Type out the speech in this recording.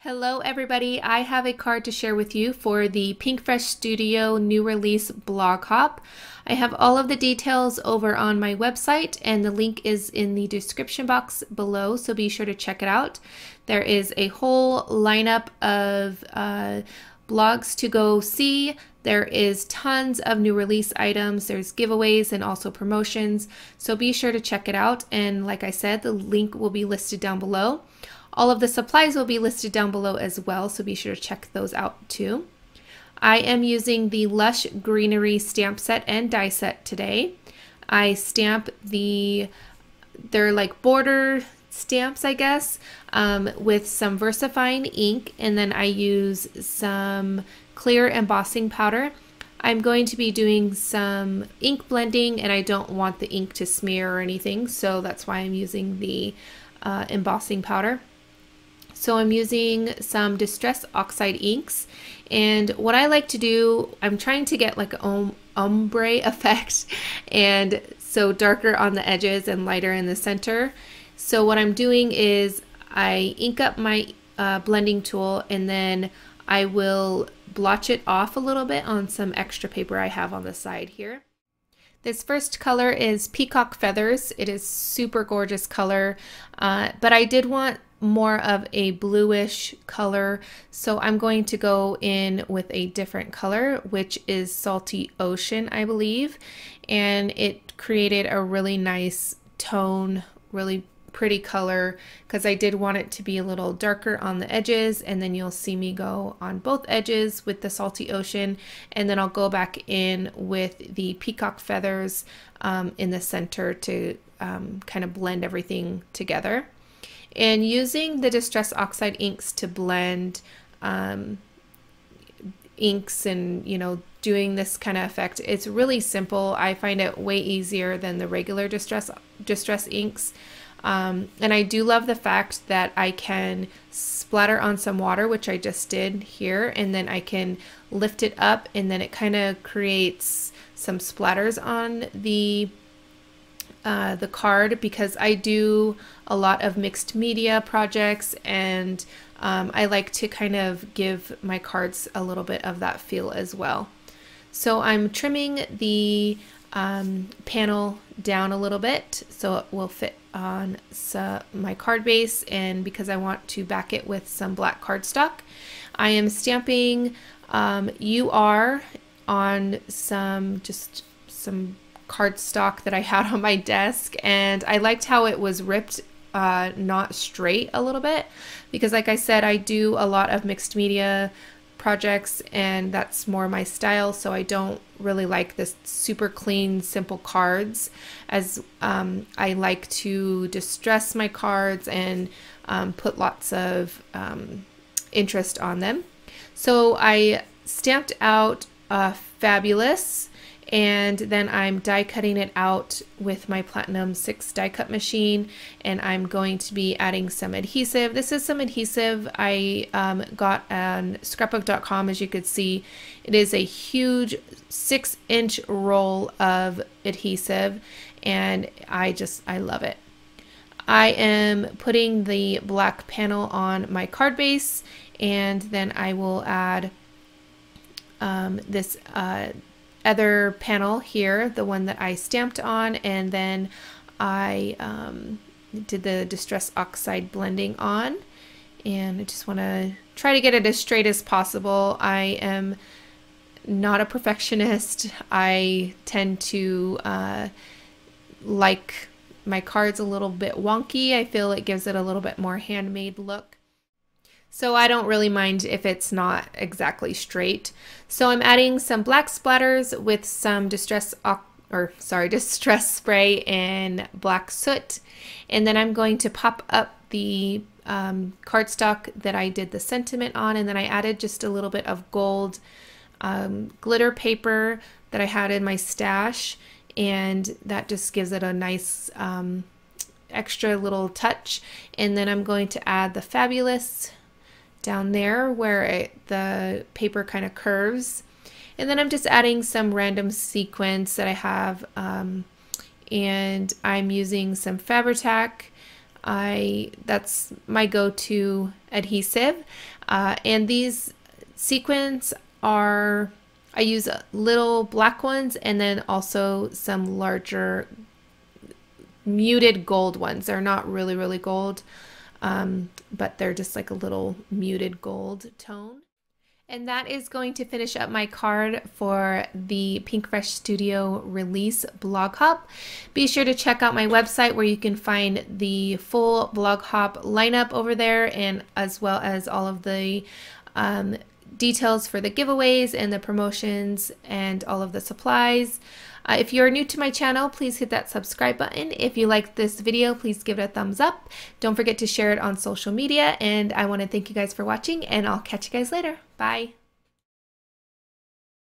Hello everybody, I have a card to share with you for the Pinkfresh Studio new release blog hop. I have all of the details over on my website and the link is in the description box below, so be sure to check it out. There is a whole lineup of blogs to go see. There is tons of new release items, there's giveaways and also promotions, so be sure to check it out, and like I said, the link will be listed down below. All of the supplies will be listed down below as well, so be sure to check those out too. I am using the Lush Greenery stamp set and die set today. I stamp they're like border stamps, I guess, with some VersaFine ink, and then I use some clear embossing powder. I'm going to be doing some ink blending, and I don't want the ink to smear or anything, so that's why I'm using the embossing powder. So I'm using some Distress Oxide inks, and what I like to do, I'm trying to get like an ombre effect, and so darker on the edges and lighter in the center. So what I'm doing is I ink up my blending tool, and then I will blotch it off a little bit on some extra paper I have on the side here. This first color is Peacock Feathers. It is super gorgeous color, but I did want more of a bluish color, so I'm going to go in with a different color, which is Salty Ocean, I believe, and it created a really nice tone, really pretty color, because I did want it to be a little darker on the edges, and then you'll see me go on both edges with the Salty Ocean, and then I'll go back in with the Peacock Feathers in the center to kind of blend everything together. And using the Distress Oxide inks to blend inks and, you know, doing this kind of effect, it's really simple. I find it way easier than the regular distress inks. And I do love the fact that I can splatter on some water, which I just did here, and then I can lift it up, and then it kind of creates some splatters on the card, because I do a lot of mixed media projects, and I like to kind of give my cards a little bit of that feel as well. So I'm trimming the panel down a little bit so it will fit on my card base, and because I want to back it with some black cardstock, I am stamping UR on some cardstock that I had on my desk, and I liked how it was ripped not straight a little bit, because like I said, I do a lot of mixed media projects and that's more my style, so I don't really like this super clean simple cards, as I like to distress my cards and put lots of interest on them. So I stamped out Fabulous, and then I'm die cutting it out with my Platinum 6 die cut machine, and I'm going to be adding some adhesive. This is some adhesive I got on scrapbook.com. As you could see, it is a huge 6-inch roll of adhesive, and I love it. I am putting the black panel on my card base, and then I will add this other panel here, the one that I stamped on, and then I did the Distress Oxide blending on, and I just want to try to get it as straight as possible. I am not a perfectionist. I tend to like my cards a little bit wonky. I feel it gives it a little bit more handmade look. So I don't really mind if it's not exactly straight. So I'm adding some black splatters with some distress spray and black soot. And then I'm going to pop up the cardstock that I did the sentiment on, and then I added just a little bit of gold glitter paper that I had in my stash, and that just gives it a nice extra little touch. And then I'm going to add the Fabulous down there where the paper kind of curves, and then I'm just adding some random sequins that I have, and I'm using some Fabri-Tac That's my go-to adhesive. And these sequins are, I use little black ones and then also some larger muted gold ones. They're not really gold, but they're just like a little muted gold tone. And that is going to finish up my card for the Pinkfresh Studio release blog hop. Be sure to check out my website where you can find the full blog hop lineup over there, and as well as all of the details for the giveaways and the promotions and all of the supplies. If you're new to my channel, please hit that subscribe button. If you liked this video, please give it a thumbs up. Don't forget to share it on social media, and I want to thank you guys for watching, and I'll catch you guys later. Bye.